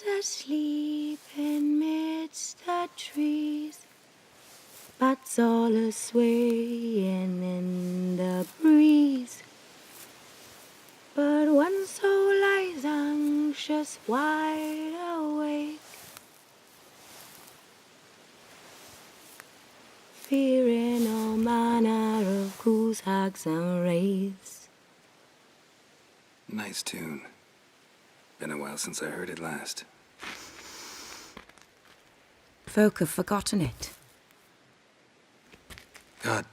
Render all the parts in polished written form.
Who's asleep amidst the trees? Bats all a-swaying in the breeze. But one soul lies anxious, wide awake, fearing all manner of ghouls, hags, and wraiths. Nice tune. Been a while since I heard it last. Folk have forgotten it. Got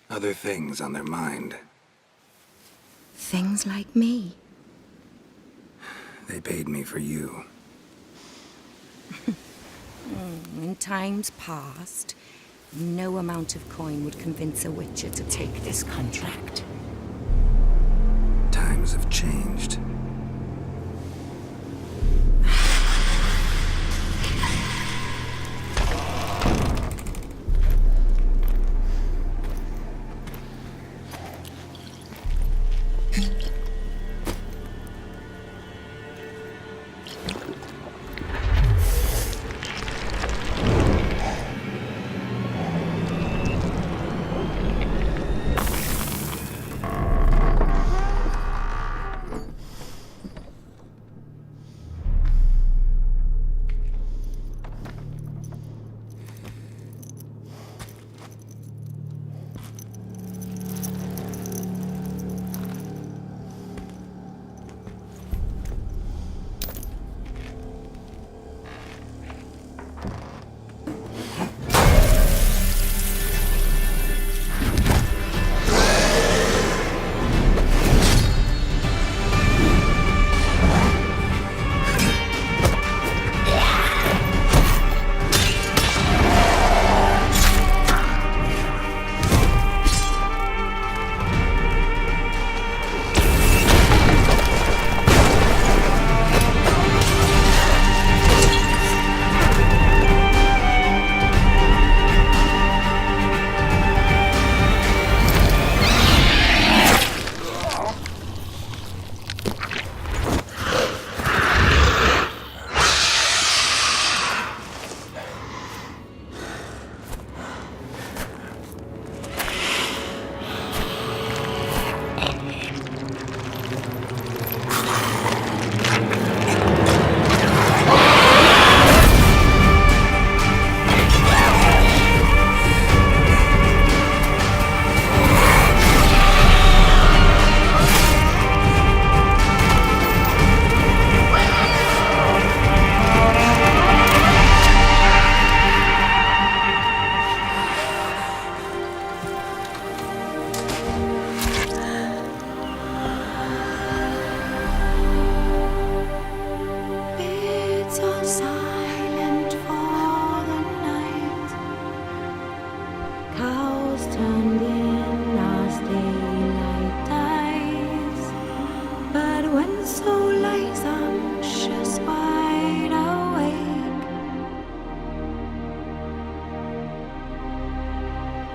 other things on their mind. Things like me. They paid me for you. In times past, no amount of coin would convince a witcher to take this contract. Times have changed.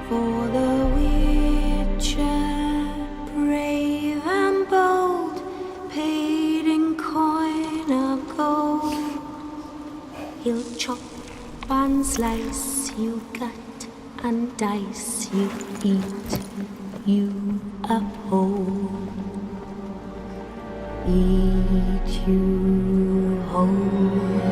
For the witcher, brave and bold, paid in coin of gold. He'll chop and slice you, cut and dice you, eat you up whole. Eat you whole.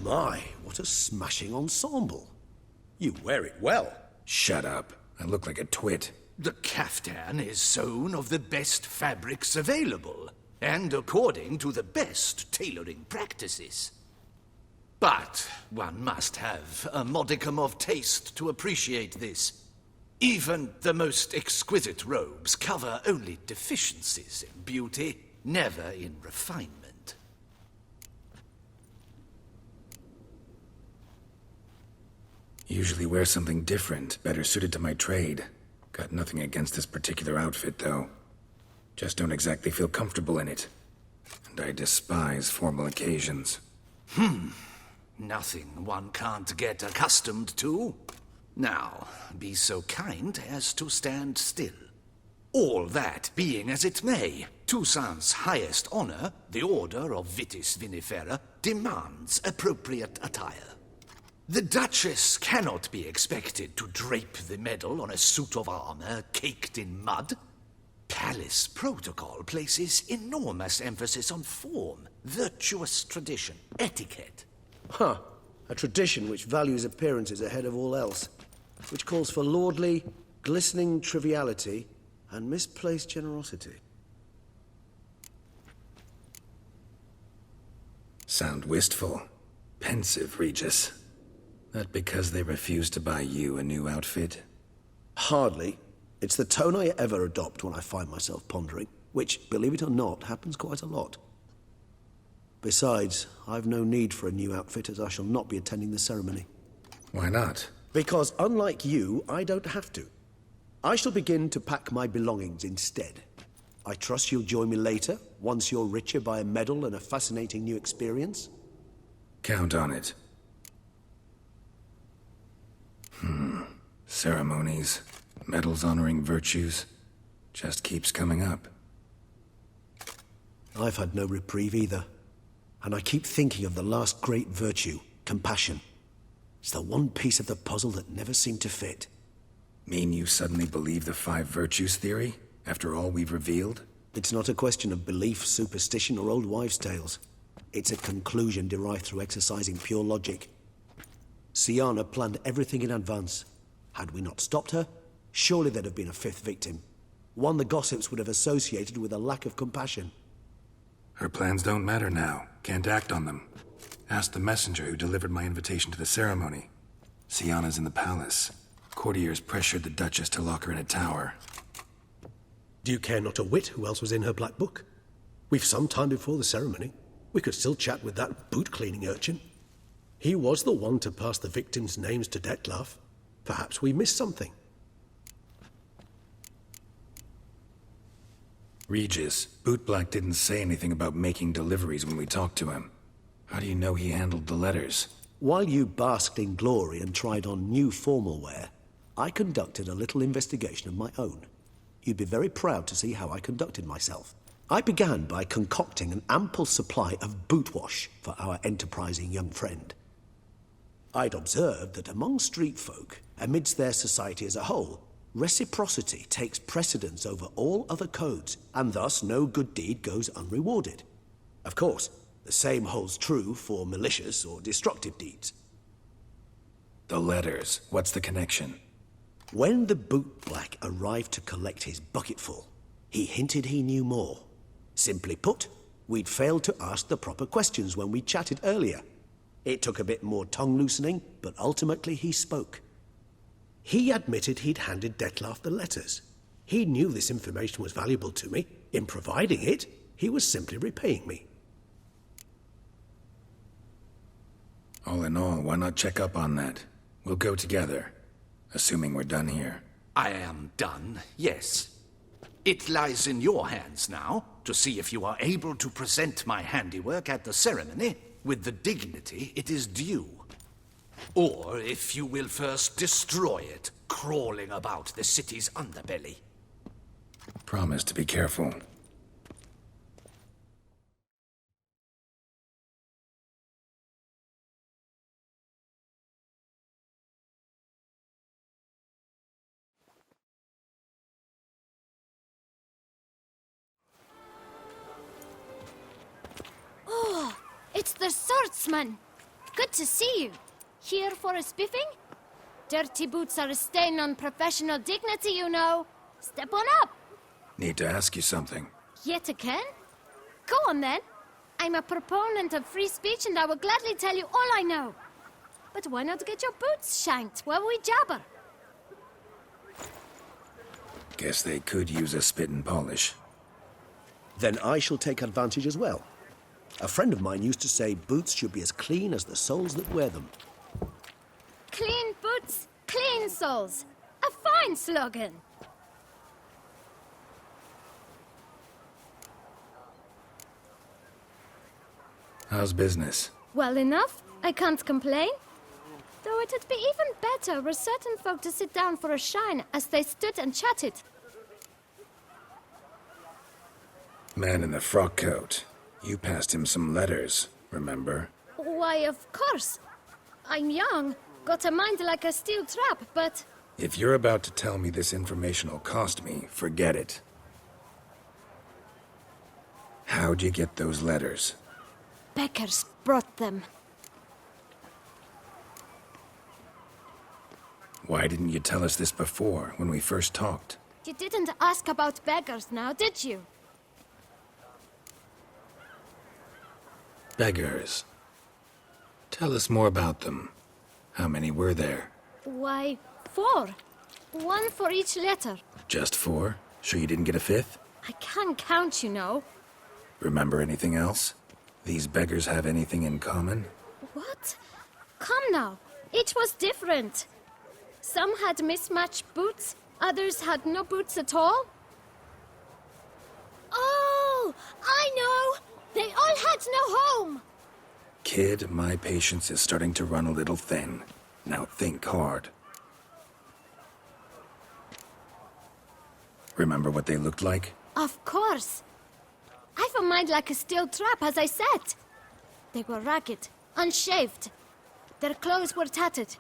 My, what a smashing ensemble. You wear it well. Shut up. I look like a twit. The caftan is sewn of the best fabrics available, and according to the best tailoring practices. But one must have a modicum of taste to appreciate this. Even the most exquisite robes cover only deficiencies in beauty, never in refinement. Usually wear something different, better suited to my trade. Got nothing against this particular outfit, though. Just don't exactly feel comfortable in it. And I despise formal occasions. Nothing one can't get accustomed to. Now, be so kind as to stand still. All that being as it may, Toussaint's highest honor, the Order of Vitis Vinifera, demands appropriate attire. The Duchess cannot be expected to drape the medal on a suit of armor caked in mud. Palace protocol places enormous emphasis on form, virtuous tradition, etiquette. Huh. A tradition which values appearances ahead of all else. Which calls for lordly, glistening triviality and misplaced generosity. Sound wistful. Pensive, Regis. That because they refused to buy you a new outfit? Hardly. It's the tone I ever adopt when I find myself pondering, which, believe it or not, happens quite a lot. Besides, I've no need for a new outfit as I shall not be attending the ceremony. Why not? Because unlike you, I don't have to. I shall begin to pack my belongings instead. I trust you'll join me later, once you're richer by a medal and a fascinating new experience? Count on it. Ceremonies, medals honoring virtues, just keeps coming up. I've had no reprieve either. And I keep thinking of the last great virtue, compassion. It's the one piece of the puzzle that never seemed to fit. Mean you suddenly believe the 5 virtues theory, after all we've revealed? It's not a question of belief, superstition, or old wives' tales. It's a conclusion derived through exercising pure logic. Sienna planned everything in advance. Had we not stopped her, surely there'd have been a 5th victim. One the gossips would have associated with a lack of compassion. Her plans don't matter now. Can't act on them. Ask the messenger who delivered my invitation to the ceremony. Sienna's in the palace. Courtiers pressured the Duchess to lock her in a tower. Do you care not a whit who else was in her black book? We've some time before the ceremony. We could still chat with that boot-cleaning urchin. He was the one to pass the victims' names to Dlc. Perhaps we missed something. Regis, Bootblack didn't say anything about making deliveries when we talked to him. How do you know he handled the letters? While you basked in glory and tried on new formal wear, I conducted a little investigation of my own. You'd be very proud to see how I conducted myself. I began by concocting an ample supply of boot wash for our enterprising young friend. I'd observed that among street folk, amidst their society as a whole, reciprocity takes precedence over all other codes, and thus no good deed goes unrewarded. Of course, the same holds true for malicious or destructive deeds. The letters. What's the connection? When the bootblack arrived to collect his bucketful, he hinted he knew more. Simply put, we'd failed to ask the proper questions when we chatted earlier. It took a bit more tongue-loosening, but ultimately he spoke. He admitted he'd handed Dlc the letters. He knew this information was valuable to me. In providing it, he was simply repaying me. All in all, why not check up on that? We'll go together, assuming we're done here. I am done, yes. It lies in your hands now to see if you are able to present my handiwork at the ceremony with the dignity it is due. Or if you will first destroy it, crawling about the city's underbelly. Promise to be careful. Oh, it's the swordsman. Good to see you. Here for a spiffing? Dirty boots are a stain on professional dignity, you know. Step on up. Need to ask you something. Yet again? Go on then. I'm a proponent of free speech and I will gladly tell you all I know. But why not get your boots shanked while we jabber? Guess they could use a spit and polish. Then I shall take advantage as well. A friend of mine used to say boots should be as clean as the soles that wear them. Clean boots, clean soles. A fine fine slogan. How's business? Well enough. I can't complain. Though it'd be even better were certain folk to sit down for a shine as they stood and chatted. Man in the frock coat. You passed him some letters, remember? Why, of course. I'm young, got a mind like a steel trap, but... If you're about to tell me this information'll cost me, forget it. How'd you get those letters? Beggars brought them. Why didn't you tell us this before, when we first talked? You didn't ask about beggars now, did you? Beggars. Tell us more about them. How many were there? Why, 4. 1 for each letter. Just 4? Sure you didn't get a 5th? I can't count, you know. Remember anything else? These beggars have anything in common? What? Come now. Each was different. Some had mismatched boots, others had no boots at all. Oh, I know! They all had no home! Kid, my patience is starting to run a little thin. Now think hard. Remember what they looked like? Of course. I've a mind like a steel trap, as I said. They were ragged, unshaved. Their clothes were tattered.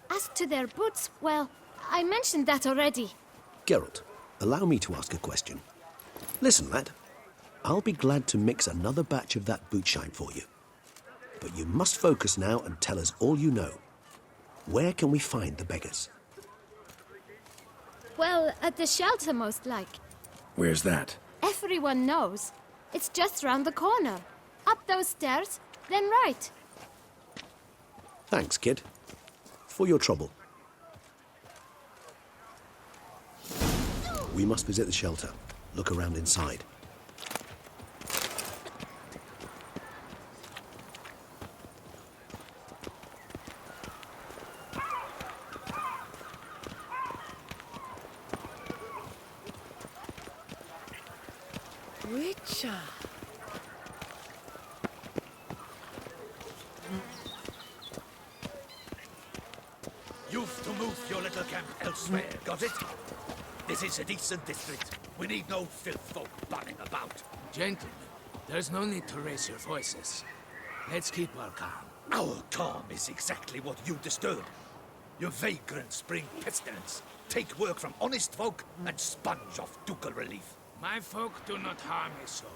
As to their boots, well, I mentioned that already. Geralt, allow me to ask a question. Listen, lad. I'll be glad to mix another batch of that bootshine for you. But you must focus now and tell us all you know. Where can we find the beggars? Well, at the shelter, most like. Where's that? Everyone knows. It's just round the corner. Up those stairs, then right. Thanks, kid. For your trouble. We must visit the shelter. Look around inside. Witcher. You've to move your little camp elsewhere, got it? This is a decent district. We need no filth folk bunning about. Gentlemen, there's no need to raise your voices. Let's keep our calm. Our calm is exactly what you disturb. Your vagrants bring pestilence, take work from honest folk, and sponge off ducal relief. My folk do not harm a soul.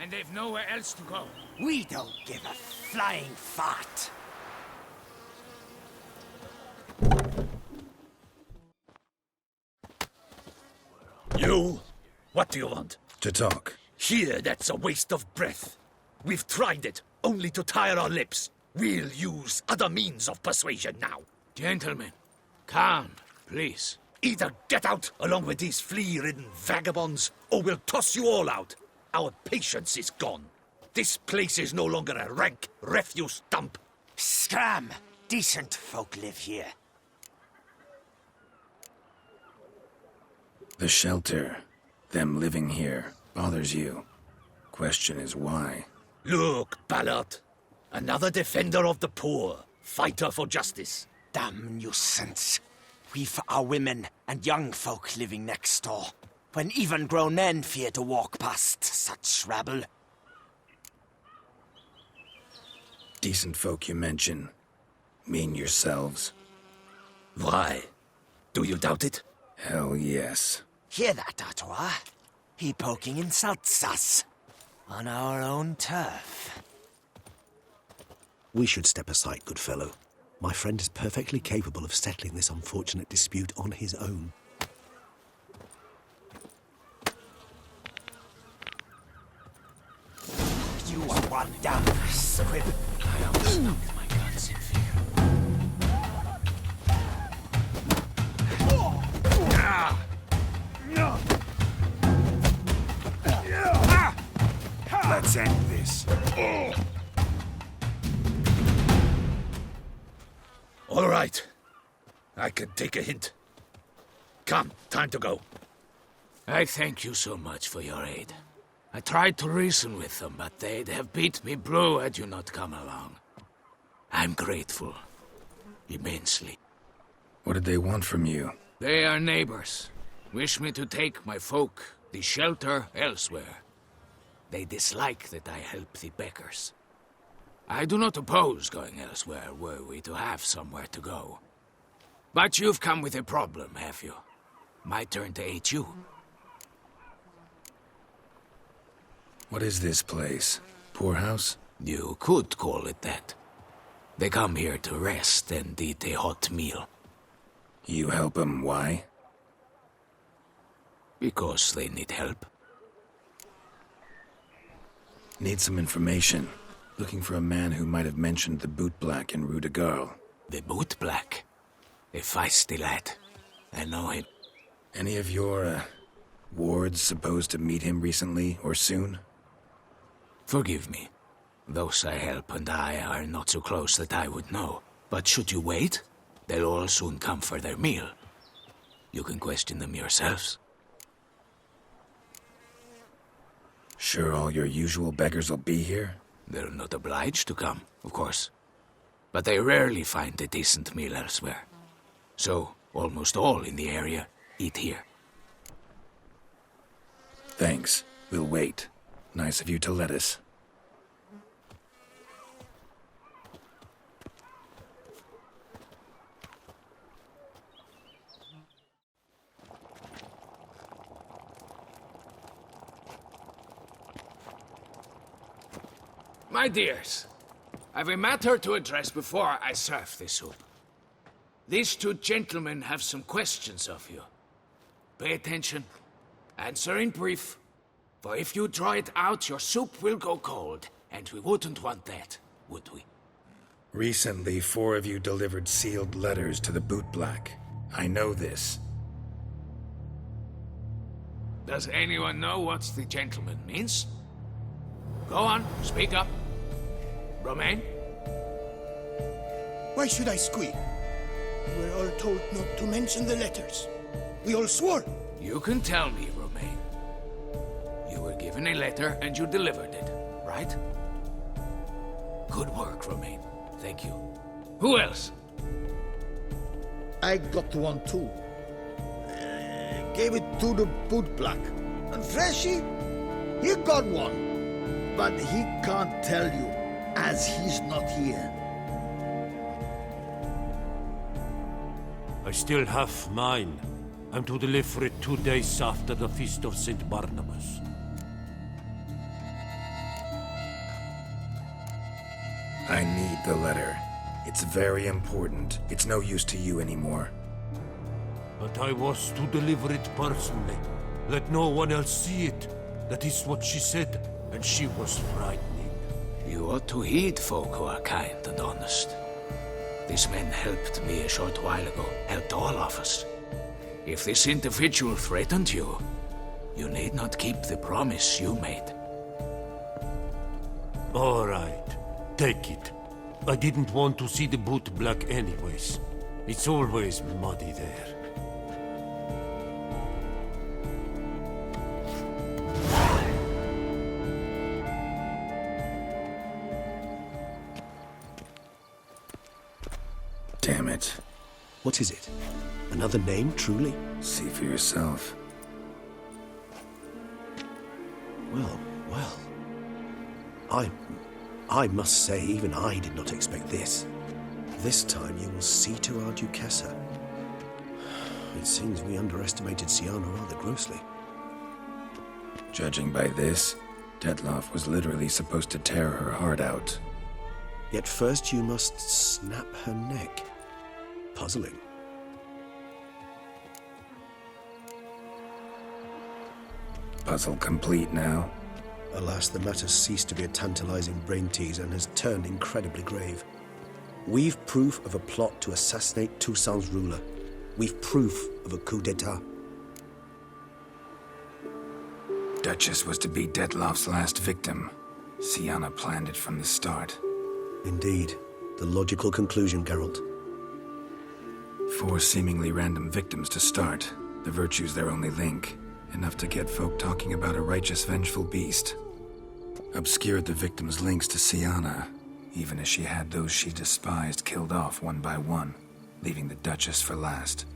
And they've nowhere else to go. We don't give a flying fart. You? What do you want? To talk. Here, that's a waste of breath. We've tried it, only to tire our lips. We'll use other means of persuasion now. Gentlemen, calm, please. Either get out along with these flea-ridden vagabonds, or we'll toss you all out. Our patience is gone. This place is no longer a rank refuse dump. Scram! Decent folk live here. The shelter, them living here, bothers you. Question is why? Look, Ballard. Another defender of the poor. Fighter for justice. Damn nuisance. We've our women and young folk living next door, when even grown men fear to walk past such rabble. Decent folk you mention. Mean yourselves? Why? Do you doubt it? Hell yes. Hear that, Artois? He poking insults us. On our own turf. We should step aside, good fellow. My friend is perfectly capable of settling this unfortunate dispute on his own. You are one damn squib. I almost knocked my guns in fear. Let's end this. All right. I can take a hint. Come, time to go. I thank you so much for your aid. I tried to reason with them, but they'd have beat me blue had you not come along. I'm grateful. Immensely. What did they want from you? They are neighbors. Wish me to take my folk, the shelter, elsewhere. They dislike that I help the beggars. I do not oppose going elsewhere, were we to have somewhere to go. But you've come with a problem, have you? My turn to aid you. What is this place? Poorhouse? You could call it that. They come here to rest and eat a hot meal. You help them, why? Because they need help. Need some information. Looking for a man who might have mentioned the bootblack in Rue de Garl. The bootblack? A feisty lad. I know him. Any of your, wards supposed to meet him recently or soon? Forgive me. Those I help and I are not so close that I would know. But should you wait, they'll all soon come for their meal. You can question them yourselves. Sure all your usual beggars will be here? They're not obliged to come, of course. But they rarely find a decent meal elsewhere. So, almost all in the area eat here. Thanks. We'll wait. Nice of you to let us. My dears, I've a matter to address before I serve the soup. These two gentlemen have some questions of you. Pay attention. Answer in brief. For if you draw it out, your soup will go cold, and we wouldn't want that, would we? Recently, 4 of you delivered sealed letters to the bootblack. I know this. Does anyone know what the gentleman means? Go on, speak up. Romain? Why should I squeal? We were all told not to mention the letters. We all swore. You can tell me, Romain. You were given a letter and you delivered it, right? Good work, Romain. Thank you. Who else? I got one too. Gave it to the bootblack. And Freshy, he got one. But he can't tell you, as he's not here. I still have mine. I'm to deliver it 2 days after the Feast of St. Barnabas. I need the letter. It's very important. It's no use to you anymore. But I was to deliver it personally. Let no one else see it. That is what she said, and she was frightening. You ought to heed folk who are kind and honest. These men helped me a short while ago, helped all of us. If this individual threatened you, you need not keep the promise you made. All right, take it. I didn't want to see the bootblack anyways. It's always muddy there. Damn it. What is it? Another name, truly? See for yourself. Well. I must say, even I did not expect this. This time you will see to our Duchessa. It seems we underestimated Sienna rather grossly. Judging by this, Detloff was literally supposed to tear her heart out. Yet first you must snap her neck. Puzzling. Puzzle complete now. Alas, the matter ceased to be a tantalizing brain tease and has turned incredibly grave. We've proof of a plot to assassinate Toussaint's ruler. We've proof of a coup d'etat. Duchess was to be Detloff's last victim. Sienna planned it from the start. Indeed. The logical conclusion, Geralt. 4 seemingly random victims to start. The virtue's their only link, enough to get folk talking about a righteous, vengeful beast. Obscured the victim's links to Siana, even as she had those she despised killed off one by one, leaving the Duchess for last.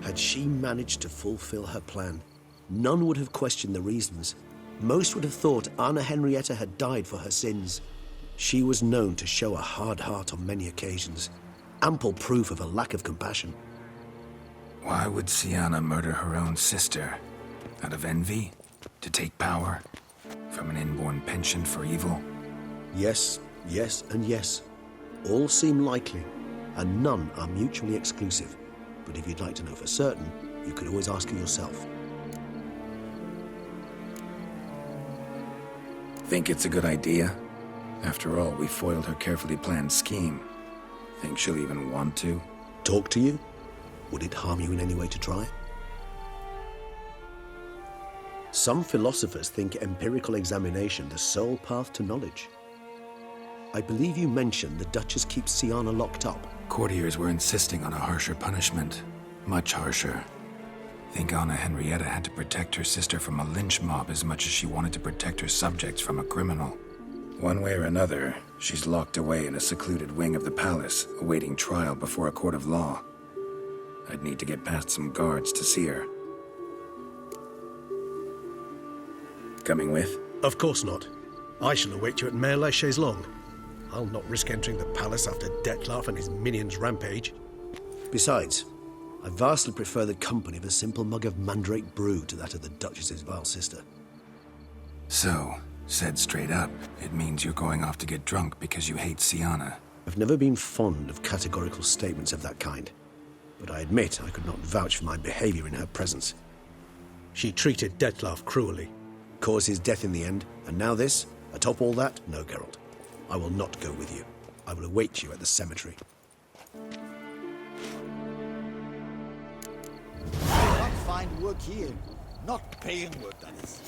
Had she managed to fulfill her plan, none would have questioned the reasons. Most would have thought Anna Henrietta had died for her sins. She was known to show a hard heart on many occasions, ample proof of a lack of compassion. Why would Siana murder her own sister? Out of envy? To take power? From an inborn penchant for evil? Yes, yes, and yes. All seem likely, and none are mutually exclusive. But if you'd like to know for certain, you could always ask her yourself. Think it's a good idea? After all, we foiled her carefully planned scheme. Think she'll even want to? Talk to you? Would it harm you in any way to try? Some philosophers think empirical examination the sole path to knowledge. I believe you mentioned the Duchess keeps Siana locked up. Courtiers were insisting on a harsher punishment. Much harsher. Think Anna Henrietta had to protect her sister from a lynch mob as much as she wanted to protect her subjects from a criminal. One way or another, she's locked away in a secluded wing of the palace, awaiting trial before a court of law. I'd need to get past some guards to see her. Coming with? Of course not. I shall await you at Mare la Chaise-Longue. I'll not risk entering the palace after Dlc and his minions rampage. Besides, I vastly prefer the company of a simple mug of mandrake brew to that of the Duchess's vile sister. So, said straight up, it means you're going off to get drunk because you hate Siana. I've never been fond of categorical statements of that kind, but I admit I could not vouch for my behavior in her presence. She treated Dlc cruelly, caused his death in the end, and now this? Atop all that? No, Geralt. I will not go with you. I will await you at the cemetery. I not find work here. Not paying work, that is.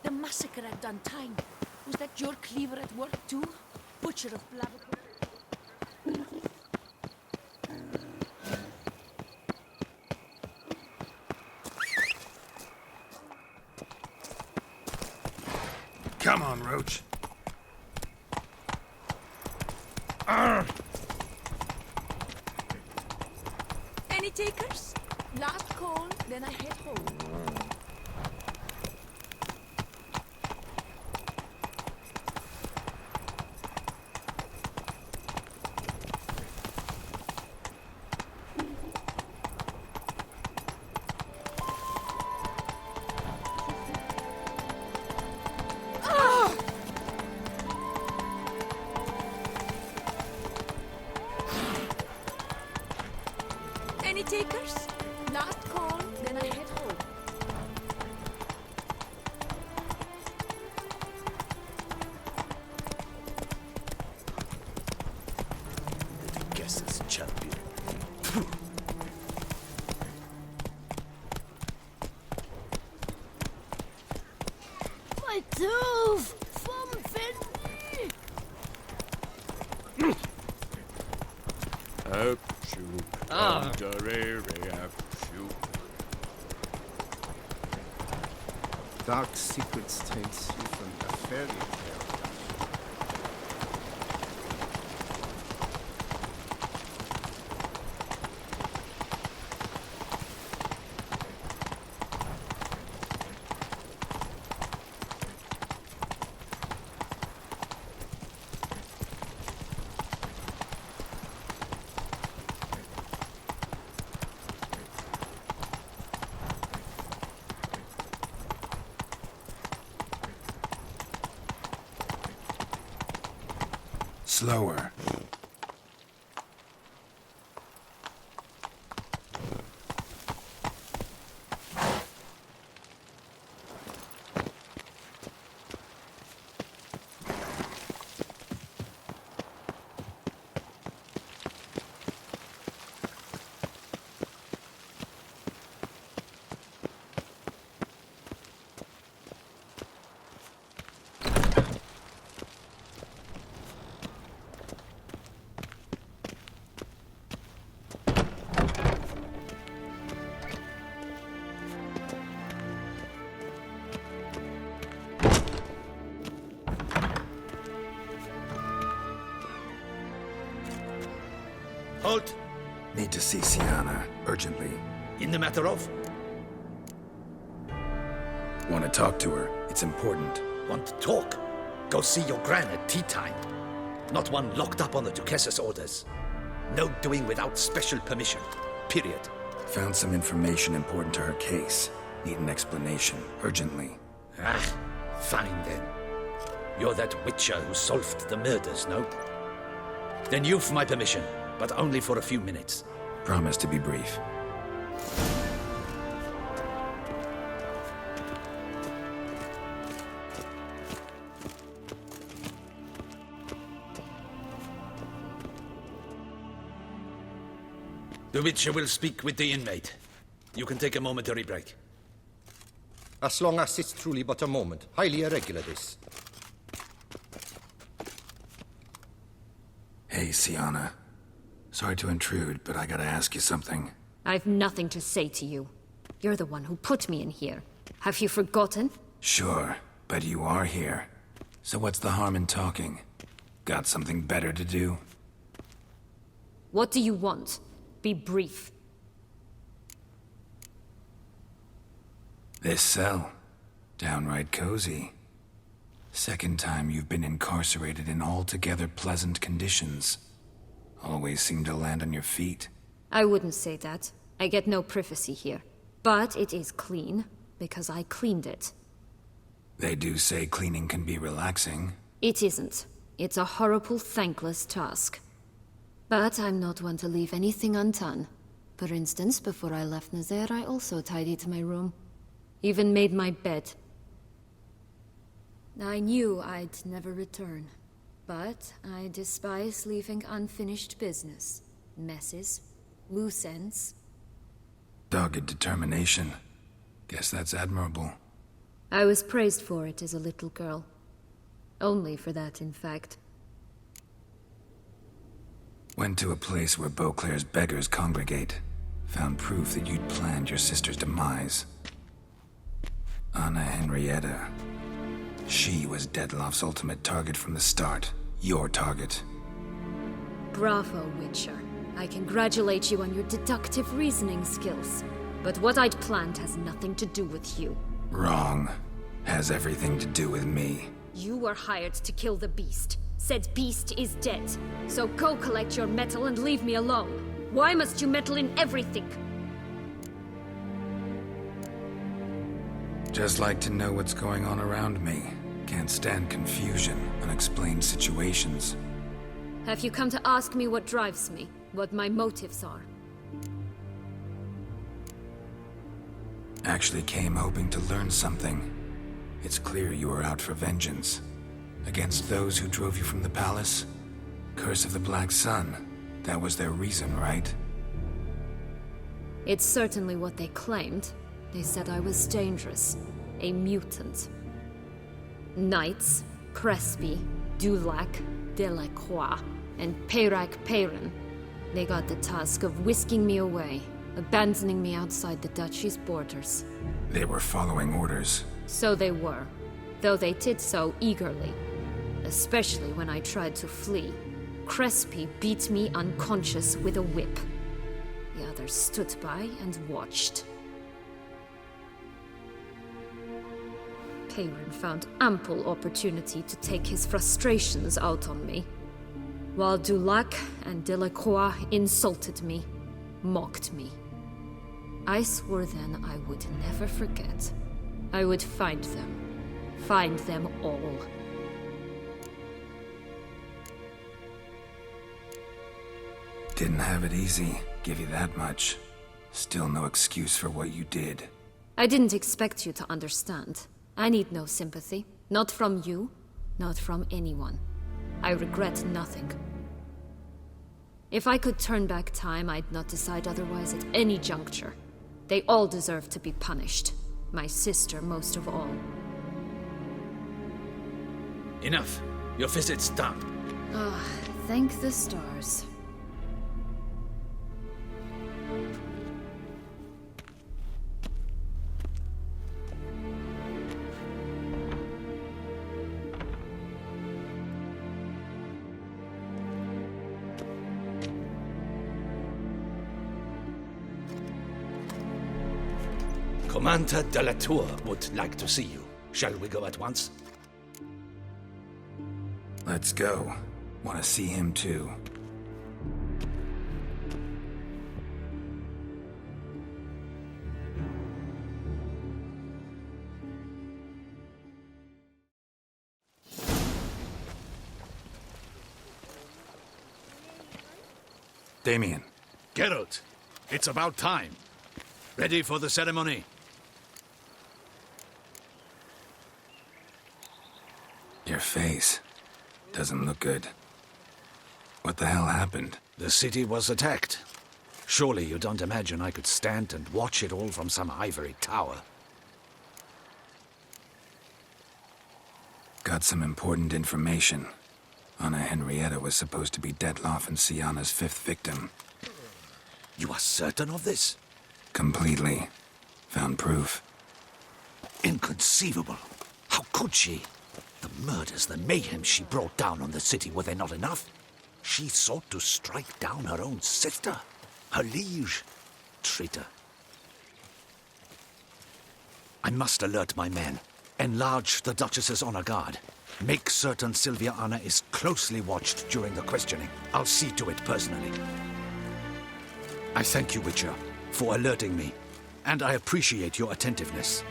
The massacre at Duntine. Was that your cleaver at work too? Butcher of Blaviken. Come on, Roach. Any takers? Last call, then I head home. Any takers? Last call, then I head home. The guess's champion. My tooth! From Finley! Dark secrets taints you from a fairy tale. Slower. Halt! Need to see Sienna, urgently. In the matter of? Want to talk to her. It's important. Want to talk? Go see your gran at tea time. Not one locked up on the Duchess's orders. No doing without special permission. Period. Found some information important to her case. Need an explanation, urgently. Ah, fine then. You're that witcher who solved the murders, no? Then you've my permission, but only for a few minutes. Promise to be brief. The witcher will speak with the inmate. You can take a momentary break. As long as it's truly but a moment. Highly irregular, this. Hey, Sienna. Sorry to intrude, but I gotta ask you something. I've nothing to say to you. You're the one who put me in here. Have you forgotten? Sure, but you are here. So what's the harm in talking? Got something better to do? What do you want? Be brief. This cell. Downright cozy. Second time you've been incarcerated in altogether pleasant conditions. Always seem to land on your feet. I wouldn't say that. I get no privacy here. But it is clean, because I cleaned it. They do say cleaning can be relaxing. It isn't. It's a horrible, thankless task. But I'm not one to leave anything undone. For instance, before I left Nazaire, I also tidied my room. Even made my bed. I knew I'd never return. But I despise leaving unfinished business. Messes. Loose ends. Dogged determination. Guess that's admirable. I was praised for it as a little girl. Only for that, in fact. Went to a place where Beauclair's beggars congregate. Found proof that you'd planned your sister's demise. Anna Henrietta. She was Detlof's ultimate target from the start. Your target. Bravo, Witcher. I congratulate you on your deductive reasoning skills. But what I'd planned has nothing to do with you. Wrong. Has everything to do with me. You were hired to kill the beast. Said beast is dead. So go collect your metal and leave me alone. Why must you meddle in everything? Just like to know what's going on around me. Can't stand confusion, unexplained situations. Have you come to ask me what drives me? What my motives are? Actually came hoping to learn something. It's clear you were out for vengeance. Against those who drove you from the palace? Curse of the Black Sun. That was their reason, right? It's certainly what they claimed. They said I was dangerous. A mutant. Knights, Crespi, Dulac, Delacroix, and Peyrac Peyran. They got the task of whisking me away, abandoning me outside the duchy's borders. They were following orders. So they were, though they did so eagerly. Especially when I tried to flee. Crespi beat me unconscious with a whip. The others stood by and watched. Peyran found ample opportunity to take his frustrations out on me, while Dulac and Delacroix insulted me, mocked me. I swore then I would never forget. I would find them all. Didn't have it easy, give you that much. Still no excuse for what you did. I didn't expect you to understand. I need no sympathy. Not from you, not from anyone. I regret nothing. If I could turn back time, I'd not decide otherwise at any juncture. They all deserve to be punished. My sister most of all. Enough. Your visit's done. Ah, thank the stars. Commander de la Tour would like to see you. Shall we go at once? Let's go. Want to see him too. Damien. Geralt, it's about time. Ready for the ceremony? Your face doesn't look good. What the hell happened? The city was attacked. Surely you don't imagine I could stand and watch it all from some ivory tower. Got some important information. Anna Henrietta was supposed to be Detloff and Sienna's 5th victim. You are certain of this? Completely. Found proof. Inconceivable. How could she? The murders, the mayhem she brought down on the city, were they not enough? She sought to strike down her own sister, her liege. Traitor. I must alert my men. Enlarge the Duchess's honor guard. Make certain Sylvia Anna is closely watched during the questioning. I'll see to it personally. I thank you, Witcher, for alerting me, and I appreciate your attentiveness.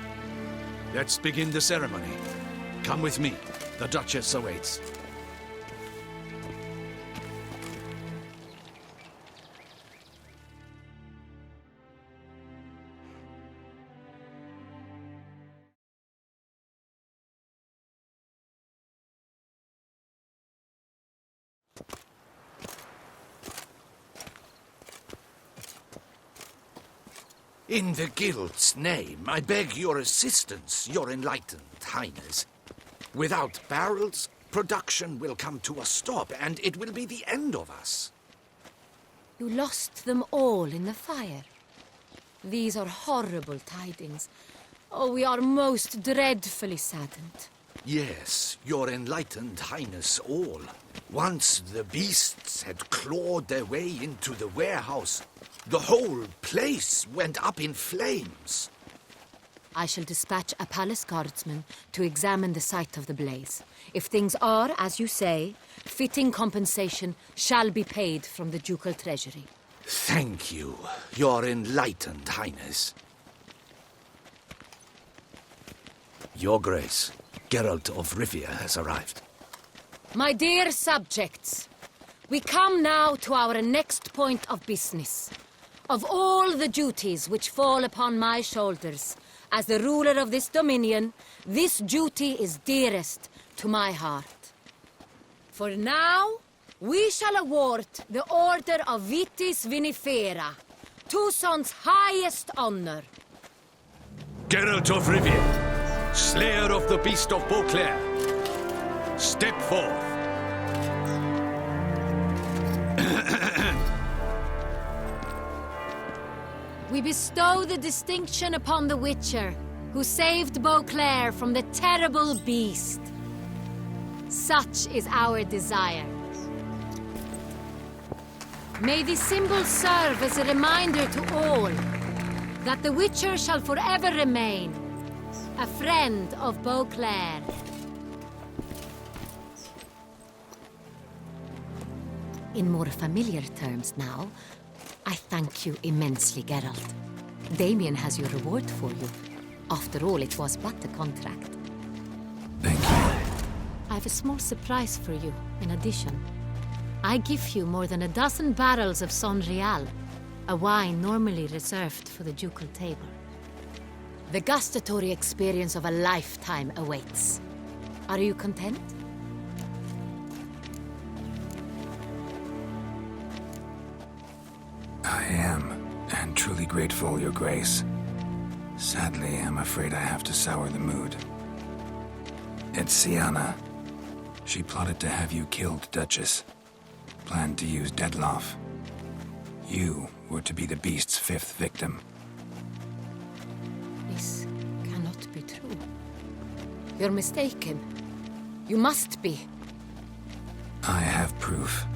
Let's begin the ceremony. Come with me. The Duchess awaits. In the Guild's name, I beg your assistance, your enlightened highness. Without barrels, production will come to a stop, and it will be the end of us. You lost them all in the fire. These are horrible tidings. Oh, we are most dreadfully saddened. Yes, your enlightened highness all. Once the beasts had clawed their way into the warehouse, the whole place went up in flames. I shall dispatch a palace guardsman to examine the site of the blaze. If things are, as you say, fitting compensation shall be paid from the ducal treasury. Thank you, your enlightened highness. Your Grace, Geralt of Rivia has arrived. My dear subjects, we come now to our next point of business. Of all the duties which fall upon my shoulders, as the ruler of this dominion, this duty is dearest to my heart. For now, we shall award the Order of Vitis Vinifera, Tucson's highest honor. Geralt of Rivia, slayer of the beast of Beauclair, step forth. We bestow the distinction upon the Witcher, who saved Beauclair from the terrible beast. Such is our desire. May the symbol serve as a reminder to all that the Witcher shall forever remain a friend of Beauclair. In more familiar terms now, I thank you immensely, Geralt. Damien has your reward for you. After all, it was but a contract. Thank you. I have a small surprise for you, in addition. I give you more than a dozen barrels of Son Real, a wine normally reserved for the ducal table. The gustatory experience of a lifetime awaits. Are you content? I am, and truly grateful, Your Grace. Sadly, I'm afraid I have to sour the mood. It's Sienna. She plotted to have you killed, Duchess. Planned to use Detloff. You were to be the beast's 5th victim. This cannot be true. You're mistaken. You must be. I have proof.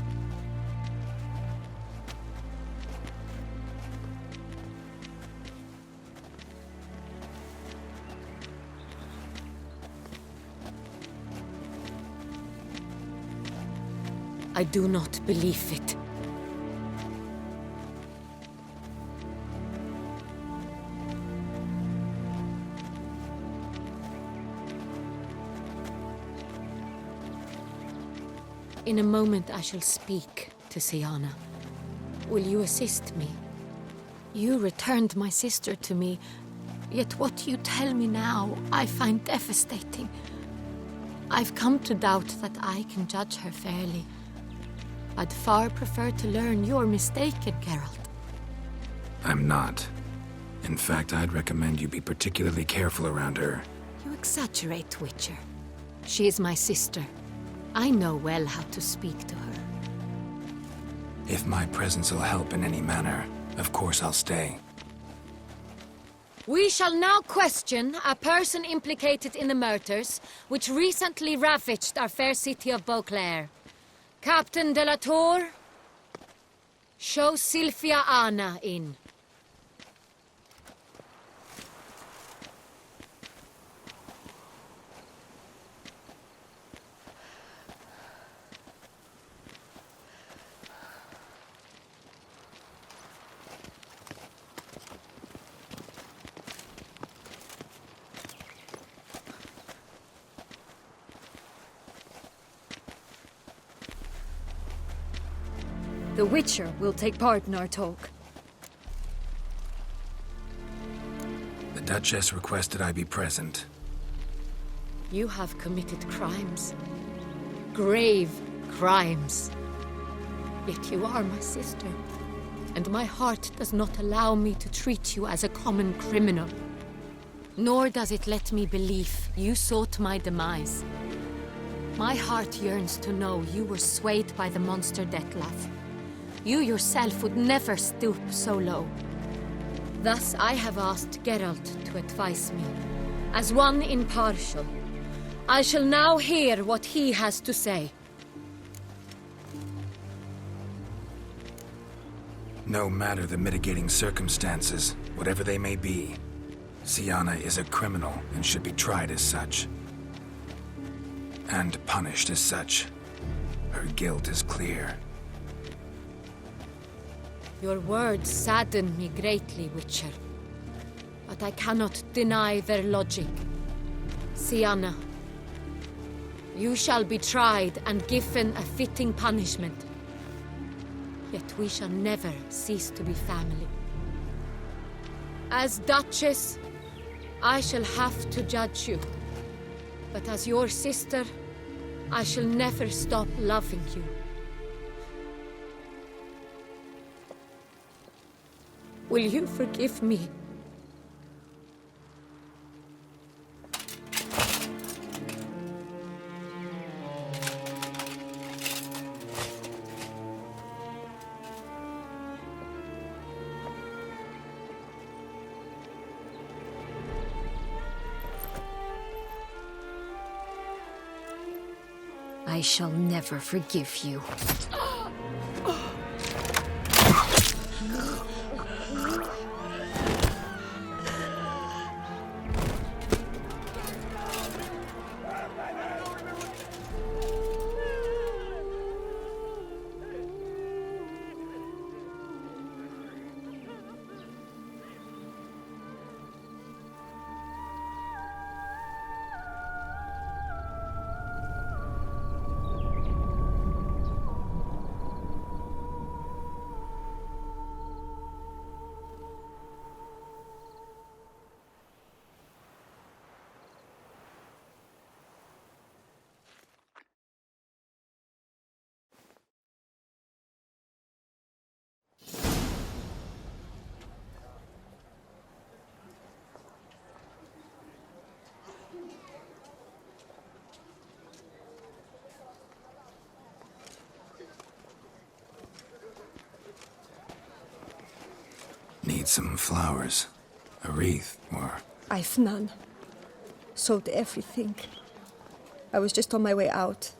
I do not believe it. In a moment I shall speak to Siana. Will you assist me? You returned my sister to me, yet what you tell me now I find devastating. I've come to doubt that I can judge her fairly. I'd far prefer to learn you're mistaken, Geralt. I'm not. In fact, I'd recommend you be particularly careful around her. You exaggerate, Witcher. She is my sister. I know well how to speak to her. If my presence will help in any manner, of course I'll stay. We shall now question a person implicated in the murders which recently ravaged our fair city of Beauclair. Captain de la Tour, show Sylvia Anna in. The Witcher will take part in our talk. The Duchess requested I be present. You have committed crimes. Grave crimes. Yet you are my sister, and my heart does not allow me to treat you as a common criminal. Nor does it let me believe you sought my demise. My heart yearns to know you were swayed by the monster Dettlaff. You yourself would never stoop so low. Thus I have asked Geralt to advise me. As one impartial, I shall now hear what he has to say. No matter the mitigating circumstances, whatever they may be, Siana is a criminal and should be tried as such. And punished as such. Her guilt is clear. Your words sadden me greatly, Witcher. But I cannot deny their logic. Siana, you shall be tried and given a fitting punishment. Yet we shall never cease to be family. As Duchess, I shall have to judge you. But as your sister, I shall never stop loving you. Will you forgive me? I shall never forgive you. Need some flowers. A wreath, or... I've none. Sold everything. I was just on my way out.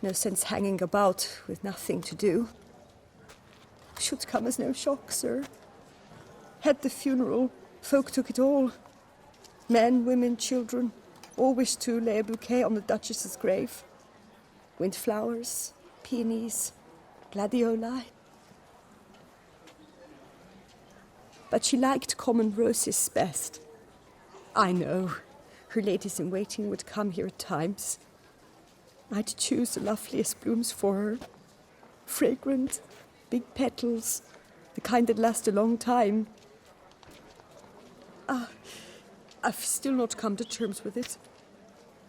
No sense hanging about with nothing to do. Should come as no shock, sir. Had the funeral. Folk took it all. Men, women, children. All wished to lay a bouquet on the Duchess's grave. Windflowers, peonies, gladioli. But she liked common roses best. I know. Her ladies-in-waiting would come here at times. I'd choose the loveliest blooms for her. Fragrant, big petals, the kind that last a long time. I've still not come to terms with it.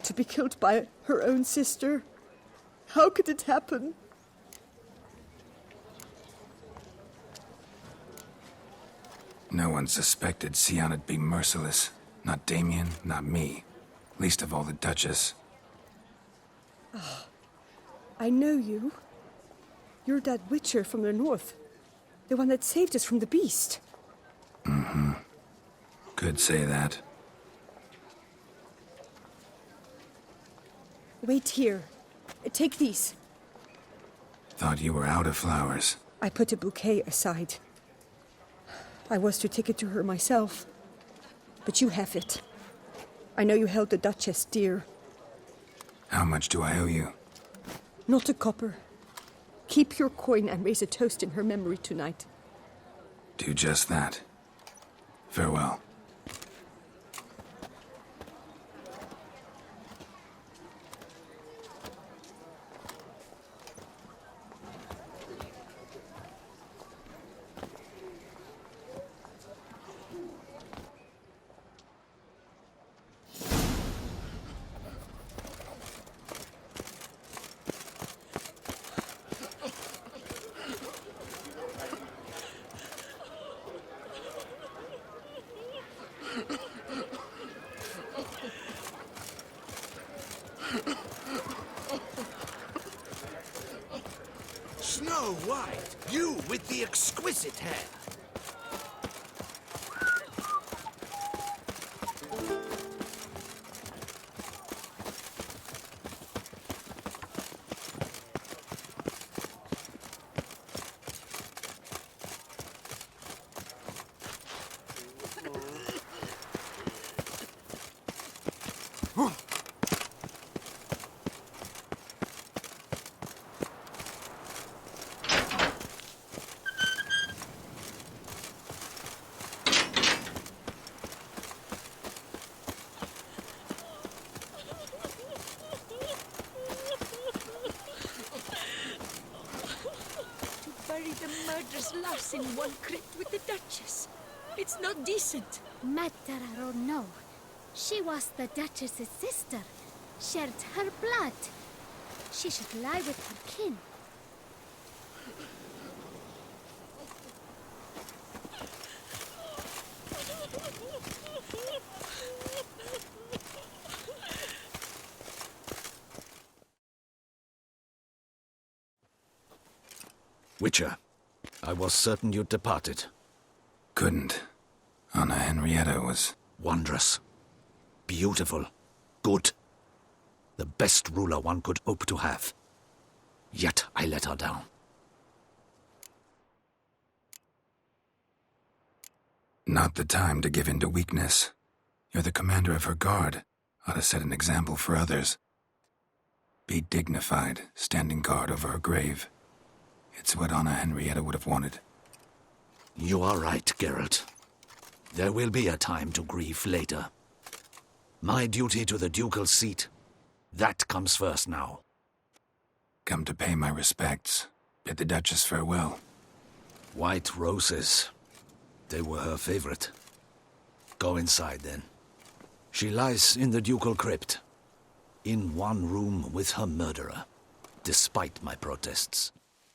To be killed by her own sister. How could it happen? No one suspected Sianna'd be merciless. Not Damien, not me. Least of all the Duchess. I know you. You're that witcher from the north. The one that saved us from the beast. Mm-hmm. Could say that. Wait here. Take these. Thought you were out of flowers. I put a bouquet aside. I was to take it to her myself. But you have it. I know you held the Duchess dear. How much do I owe you? Not a copper. Keep your coin and raise a toast in her memory tonight. Do just that. Farewell. Snow White, you with the exquisite hair. The murderous lass in one crypt with the Duchess. It's not decent. Matter or no, she was the Duchess's sister, shared her blood. She should lie with her kin. Witcher, I was certain you'd departed. Couldn't. Anna Henrietta was... Wondrous. Beautiful. Good. The best ruler one could hope to have. Yet I let her down. Not the time to give in to weakness. You're the commander of her guard. Ought to set an example for others. Be dignified, standing guard over her grave. It's what Anna Henrietta would have wanted. You are right, Geralt. There will be a time to grieve later. My duty to the ducal seat, that comes first now. Come to pay my respects. Bid the Duchess farewell. White roses. They were her favorite. Go inside, then. She lies in the ducal crypt. In one room with her murderer, despite my protests.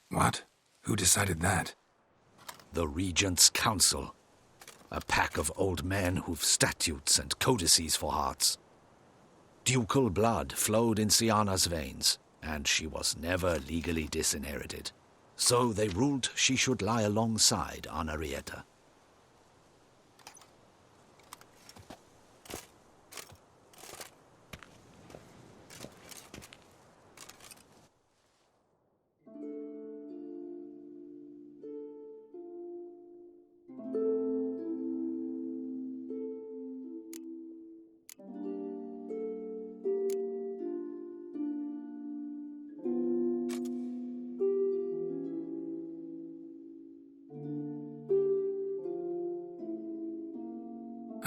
What? Who decided that? The Regent's Council. A pack of old men who've statutes and codices for hearts. Ducal blood flowed in Sianna''s veins, and she was never legally disinherited. So they ruled she should lie alongside Henrietta.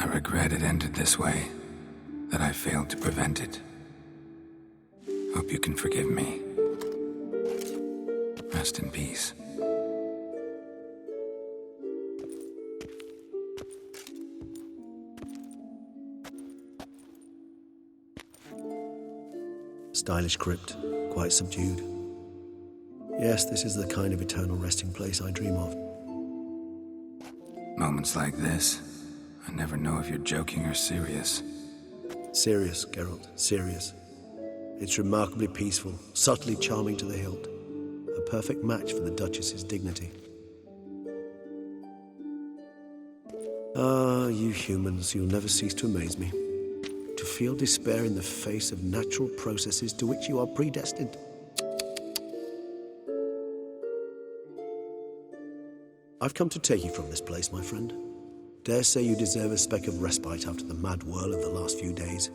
I regret it ended this way, that I failed to prevent it. Hope you can forgive me. Rest in peace. Stylish crypt, quite subdued. Yes, this is the kind of eternal resting place I dream of. Moments like this, I never know if you're joking or serious. Serious, Geralt, serious. It's remarkably peaceful, subtly charming to the hilt. A perfect match for the Duchess's dignity. Ah, you humans, you'll never cease to amaze me. To feel despair in the face of natural processes to which you are predestined. I've come to take you from this place, my friend. Dare say you deserve a speck of respite after the mad whirl of the last few days.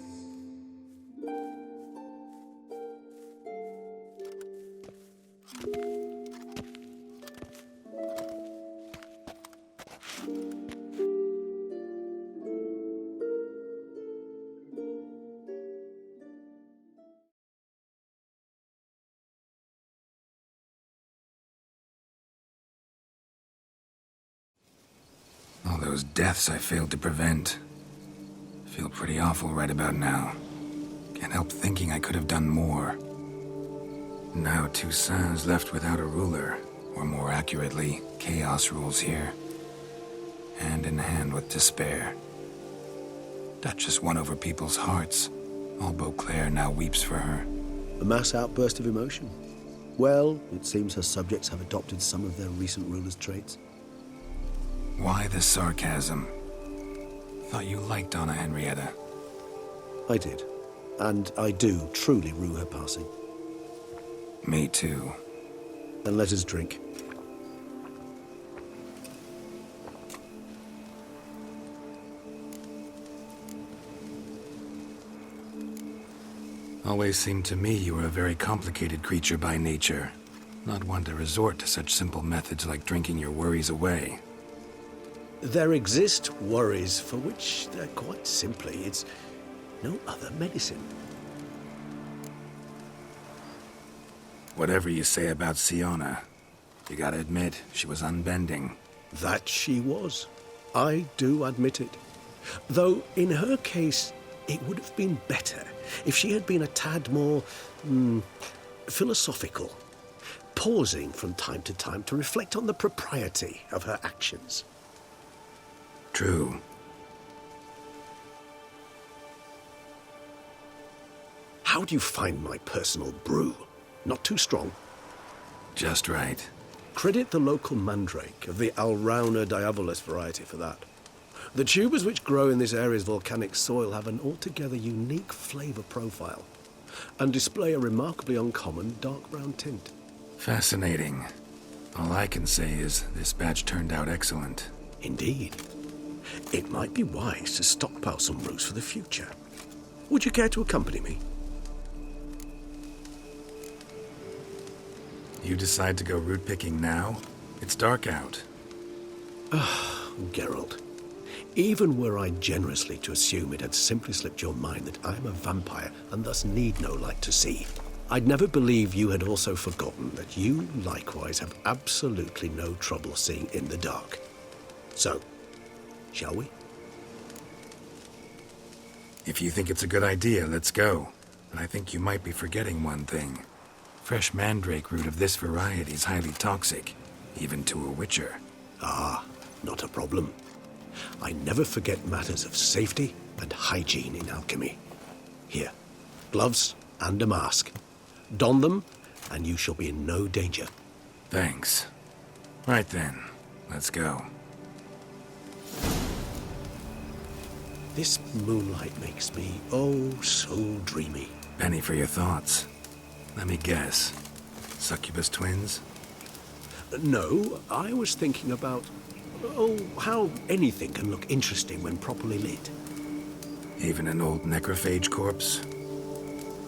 All those deaths I failed to prevent. Feel pretty awful right about now. Can't help thinking I could have done more. Now Toussaint's left without a ruler, or more accurately, chaos rules here. Hand in hand with despair. Duchess won over people's hearts. All Beauclair now weeps for her. A mass outburst of emotion. Well, it seems her subjects have adopted some of their recent ruler's traits. Why the sarcasm? Thought you liked Donna Henrietta. I did. And I do truly rue her passing. Me too. Then let us drink. Always seemed to me you were a very complicated creature by nature. Not one to resort to such simple methods like drinking your worries away. There exist worries for which, quite simply, it's no other medicine. Whatever you say about Siona, you gotta admit, she was unbending. That she was. I do admit it. Though, in her case, it would have been better if she had been a tad more, philosophical, pausing from time to time to reflect on the propriety of her actions. True. How do you find my personal brew? Not too strong? Just right. Credit the local mandrake of the Alrauna diabolus variety for that. The tubers which grow in this area's volcanic soil have an altogether unique flavor profile and display a remarkably uncommon dark brown tint. Fascinating. All I can say is this batch turned out excellent. Indeed. It might be wise to stockpile some roots for the future. Would you care to accompany me? You decide to go root picking now? It's dark out. Geralt. Even were I generously to assume it had simply slipped your mind that I am a vampire and thus need no light to see, I'd never believe you had also forgotten that you likewise have absolutely no trouble seeing in the dark. So, shall we? If you think it's a good idea, let's go. But I think you might be forgetting one thing. Fresh mandrake root of this variety is highly toxic, even to a witcher. Ah, not a problem. I never forget matters of safety and hygiene in alchemy. Here, gloves and a mask. Don them, and you shall be in no danger. Thanks. Right then, let's go. This moonlight makes me, oh, so dreamy. Penny for your thoughts. Let me guess. Succubus twins? No, I was thinking about, how anything can look interesting when properly lit. Even an old necrophage corpse?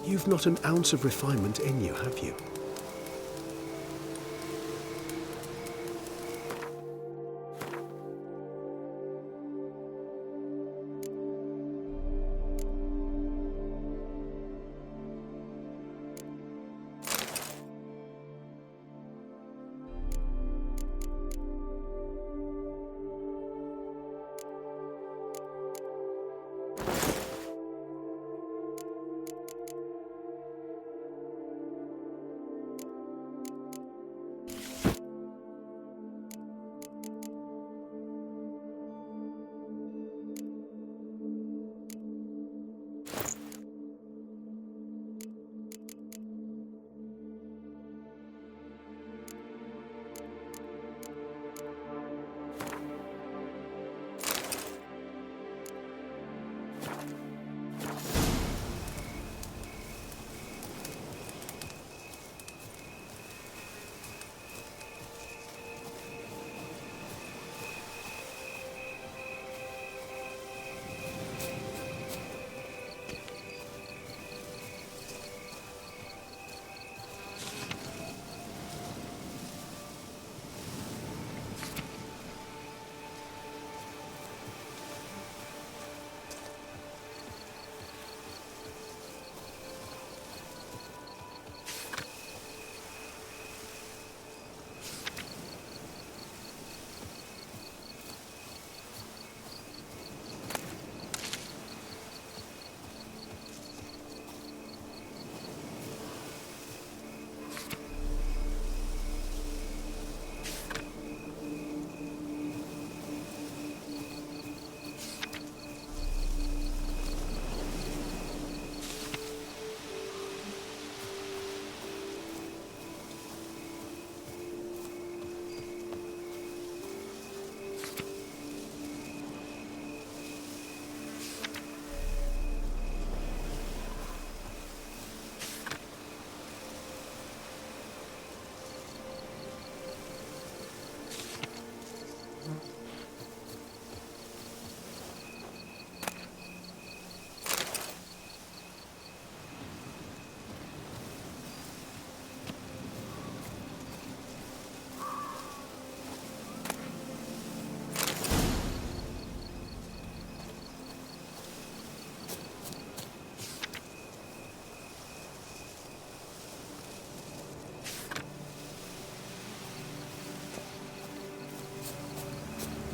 You've not an ounce of refinement in you, have you?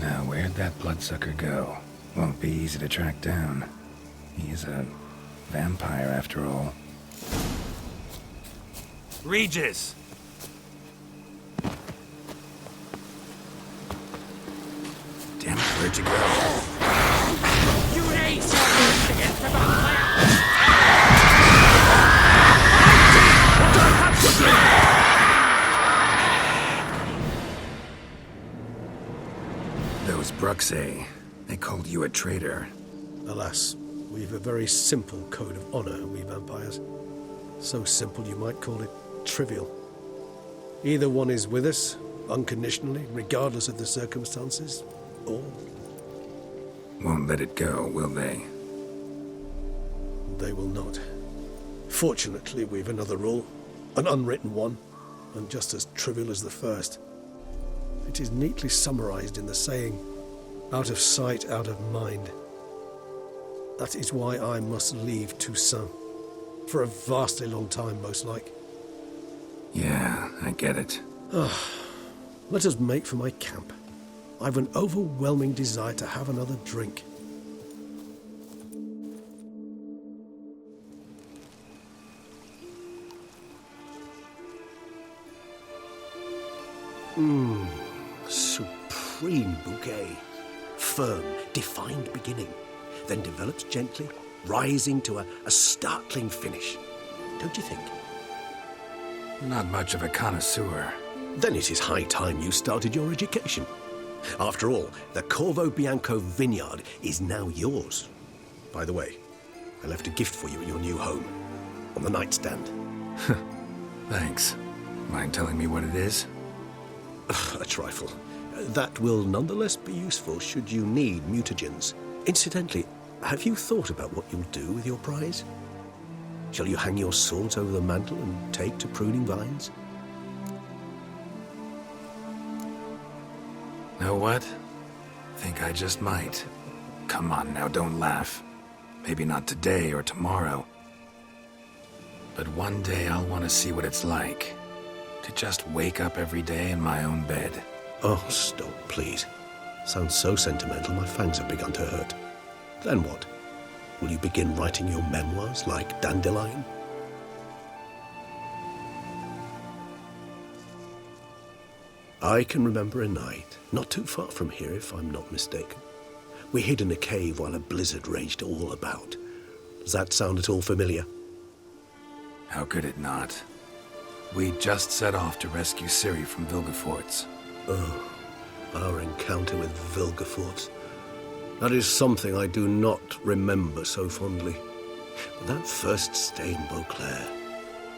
Now, where'd that bloodsucker go? Won't be easy to track down. He's a vampire, after all. Regis! Damn it, where'd you go? You raise your hands against the vampire! Those Bruxay, they called you a traitor. Alas, we've a very simple code of honor, we vampires. So simple you might call it trivial. Either one is with us, unconditionally, regardless of the circumstances, or... Won't let it go, will they? They will not. Fortunately, we've another rule, an unwritten one, and just as trivial as the first. It is neatly summarized in the saying, out of sight, out of mind. That is why I must leave Toussaint. For a vastly long time, most like. Yeah, I get it. Let us make for my camp. I've an overwhelming desire to have another drink. Supreme bouquet. Firm, defined beginning, then develops gently, rising to a startling finish. Don't you think? Not much of a connoisseur. Then it is high time you started your education. After all, the Corvo Bianco vineyard is now yours. By the way, I left a gift for you at your new home, on the nightstand. Thanks. Mind telling me what it is? A trifle. That will nonetheless be useful should you need mutagens. Incidentally, have you thought about what you'll do with your prize? Shall you hang your swords over the mantle and take to pruning vines? Know what? Think I just might. Come on now, don't laugh. Maybe not today or tomorrow. But one day I'll want to see what it's like. To just wake up every day in my own bed. Oh, stop, please. Sounds so sentimental, my fangs have begun to hurt. Then what? Will you begin writing your memoirs like Dandelion? I can remember a night, not too far from here if I'm not mistaken. We hid in a cave while a blizzard raged all about. Does that sound at all familiar? How could it not? We just set off to rescue Ciri from Vilgefortz. Oh, our encounter with Vilgefortz. That is something I do not remember so fondly. But that first stay in Beauclair,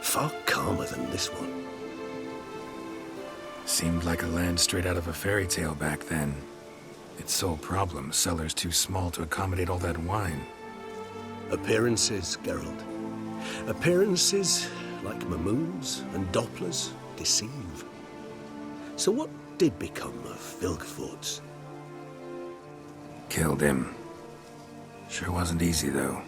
far calmer than this one. Seemed like a land straight out of a fairy tale back then. Its sole problem, cellars too small to accommodate all that wine. Appearances, Geralt. Appearances, like Mamoons and Dopplers, deceive. So what did become of Vilgefortz? Killed him. Sure wasn't easy, though.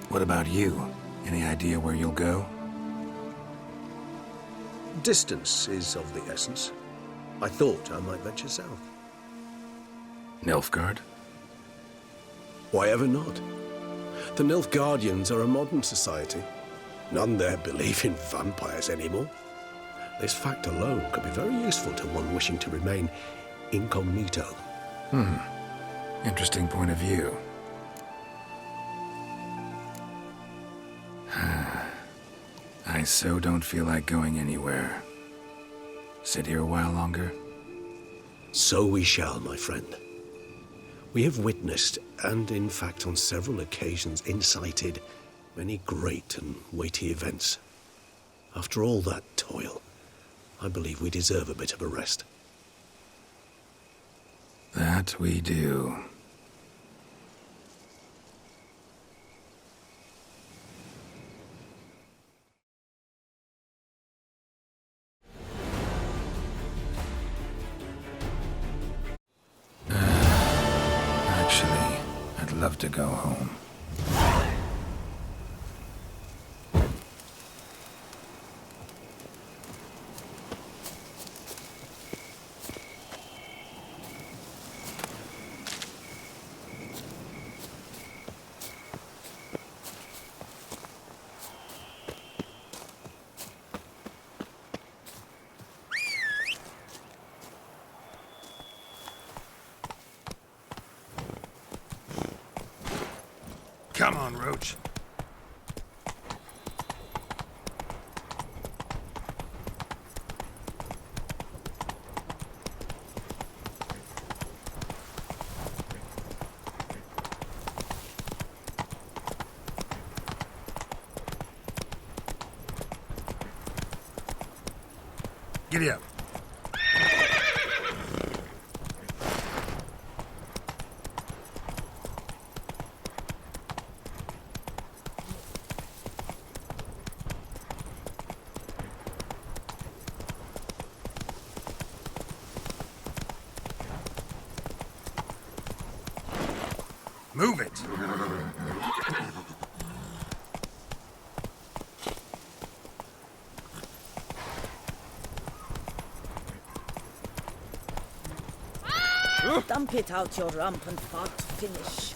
What about you? Any idea where you'll go? Distance is of the essence. I thought I might venture south. Nilfgaard? Why ever not? The Nilfgaardians are a modern society. None there believe in vampires anymore. This fact alone could be very useful to one wishing to remain incognito. Interesting point of view. I so don't feel like going anywhere. Sit here a while longer? So we shall, my friend. We have witnessed, and in fact on several occasions incited, many great and weighty events. After all that toil, I believe we deserve a bit of a rest. That we do. Actually, I'd love to go home. Come on, Roach. Giddy up. Move it! Dump it out your rampant fart finish.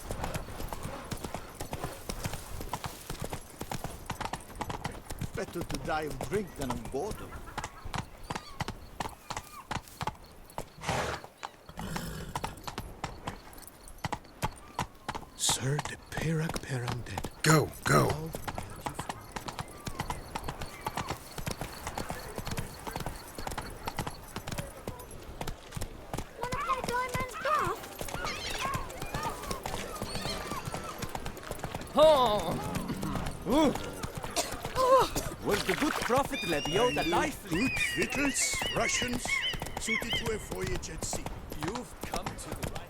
Better to die of drink than of boredom. Sir, the Perak Perang dead. Go, go. Will the good prophet Lebio the life? Good victuals, rations, suited to a voyage at sea. You've come to the right.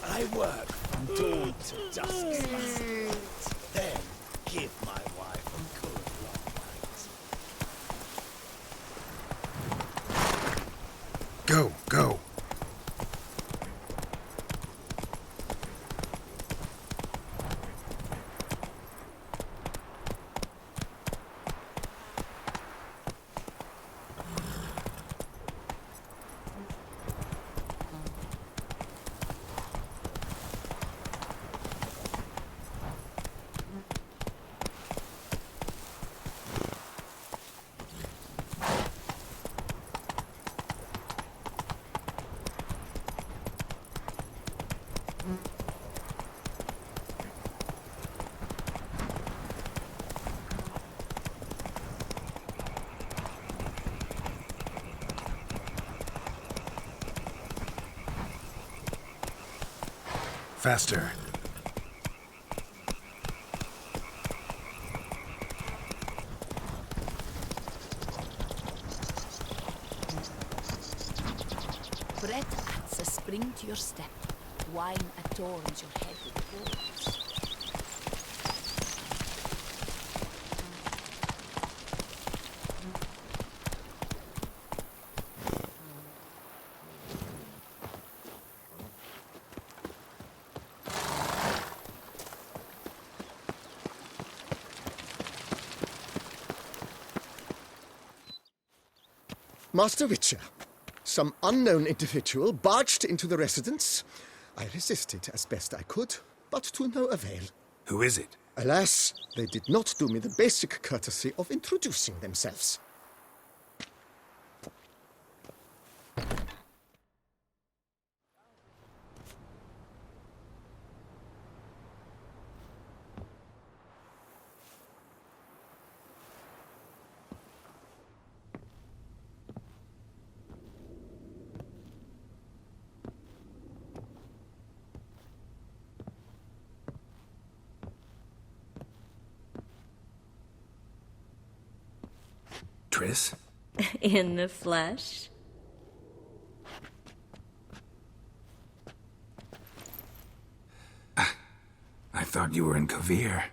I work from dawn to dusk. Then give my wife a good long night. Go, go. Faster. Bread adds a spring to your step. Wine adorns your head with gold. Master Witcher, some unknown individual barged into the residence. I resisted as best I could, but to no avail. Who is it? Alas, they did not do me the basic courtesy of introducing themselves. Triss? In the flesh? I thought you were in Kavir.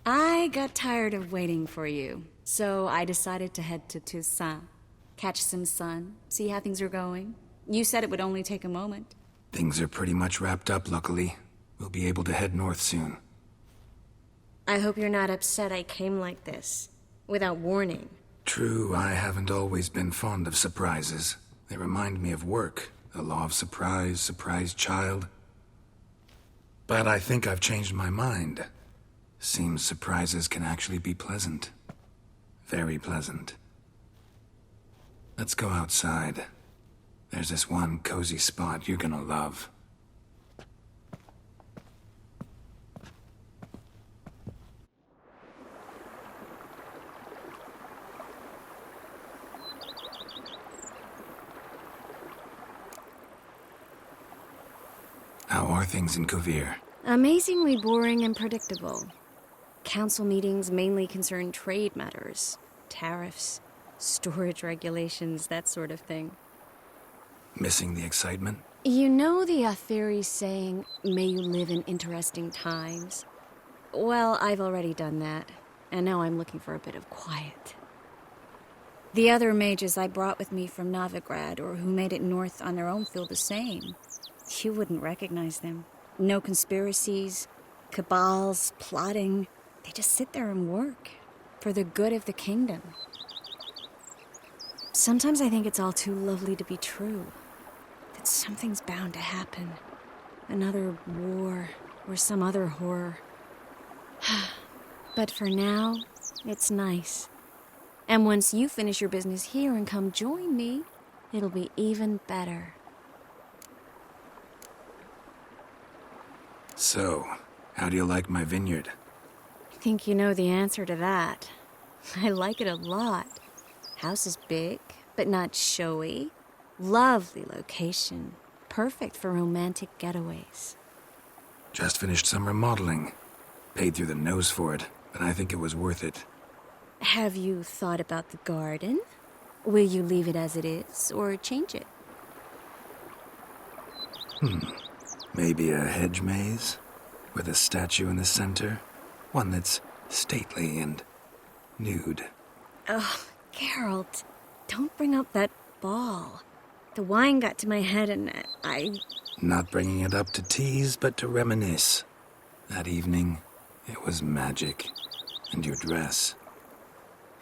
I got tired of waiting for you, so I decided to head to Toussaint. Catch some sun, see how things are going. You said it would only take a moment. Things are pretty much wrapped up, luckily. We'll be able to head north soon. I hope you're not upset I came like this, without warning. True, I haven't always been fond of surprises. They remind me of work. The law of surprise, surprise child. But I think I've changed my mind. Seems surprises can actually be pleasant. Very pleasant. Let's go outside. There's this one cozy spot you're gonna love. How are things in Kovir? Amazingly boring and predictable. Council meetings mainly concern trade matters, tariffs, storage regulations, that sort of thing. Missing the excitement? You know the Aetheri saying, may you live in interesting times? Well, I've already done that, and now I'm looking for a bit of quiet. The other mages I brought with me from Novigrad, or who made it north on their own, feel the same. You wouldn't recognize them. No conspiracies, cabals, plotting. They just sit there and work, for the good of the kingdom. Sometimes I think it's all too lovely to be true. That something's bound to happen. Another war, or some other horror. But for now, it's nice. And once you finish your business here and come join me, it'll be even better. So, how do you like my vineyard? I think you know the answer to that. I like it a lot. House is big, but not showy. Lovely location. Perfect for romantic getaways. Just finished some remodeling. Paid through the nose for it, but I think it was worth it. Have you thought about the garden? Will you leave it as it is, or change it? Maybe a hedge maze? With a statue in the center? One that's stately and nude. Oh, Geralt, don't bring up that ball. The wine got to my head and I... Not bringing it up to tease, but to reminisce. That evening, it was magic. And your dress.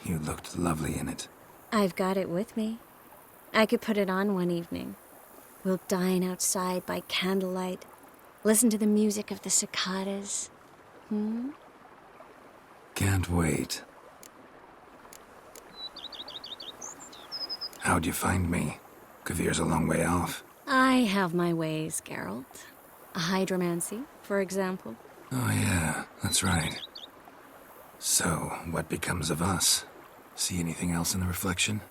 You looked lovely in it. I've got it with me. I could put it on one evening. We'll dine outside by candlelight, listen to the music of the cicadas. Can't wait. How'd you find me? Kavir's a long way off. I have my ways, Geralt. A hydromancy, for example. Oh yeah, that's right. So, what becomes of us? See anything else in the reflection?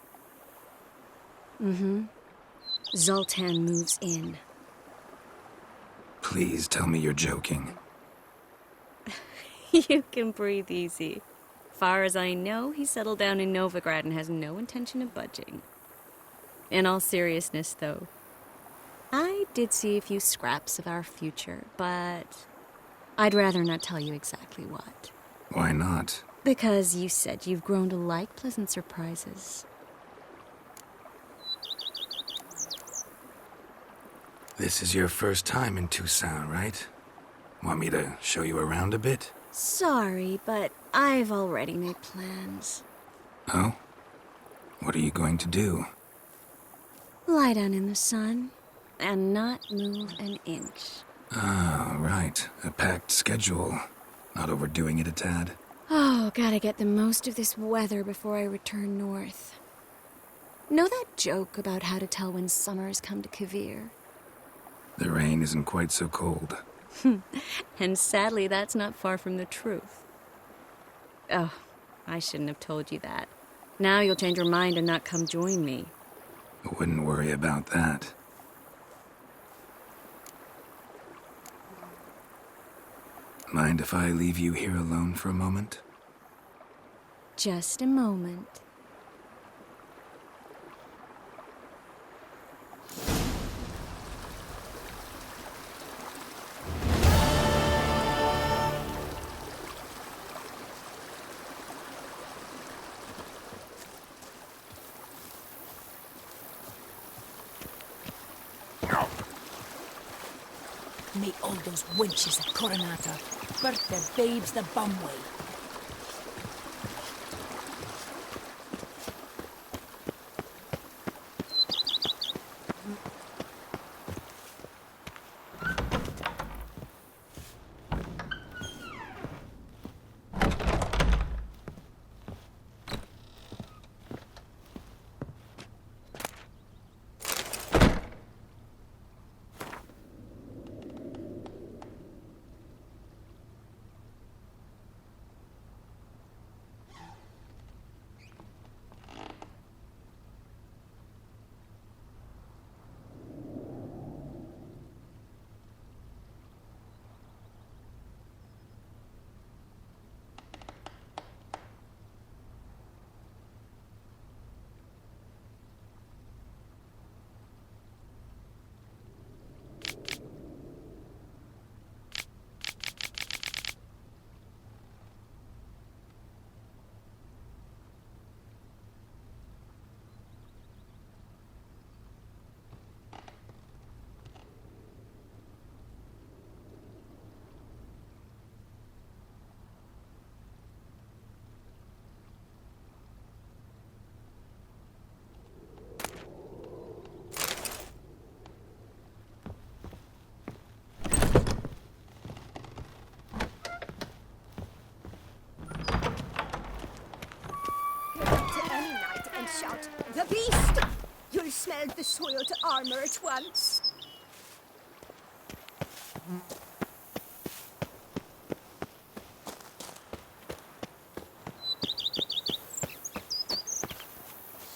Zoltan moves in. Please tell me you're joking. You can breathe easy. Far as I know, he settled down in Novigrad and has no intention of budging. In all seriousness, though, I did see a few scraps of our future, but I'd rather not tell you exactly what. Why not? Because you said you've grown to like pleasant surprises. This is your first time in Toussaint, right? Want me to show you around a bit? Sorry, but I've already made plans. Oh? What are you going to do? Lie down in the sun and not move an inch. Ah, right. A packed schedule. Not overdoing it a tad. Oh, gotta get the most of this weather before I return north. Know that joke about how to tell when summer's come to Kovir? The rain isn't quite so cold. And sadly, that's not far from the truth. Oh, I shouldn't have told you that. Now you'll change your mind and not come join me. I wouldn't worry about that. Mind if I leave you here alone for a moment? Just a moment. May all those wenches at Coronata birth their babes the bum way. shout, "The beast!" You'll smell the soiled armor at once.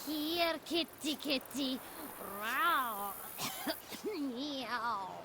Here, kitty kitty. Meow.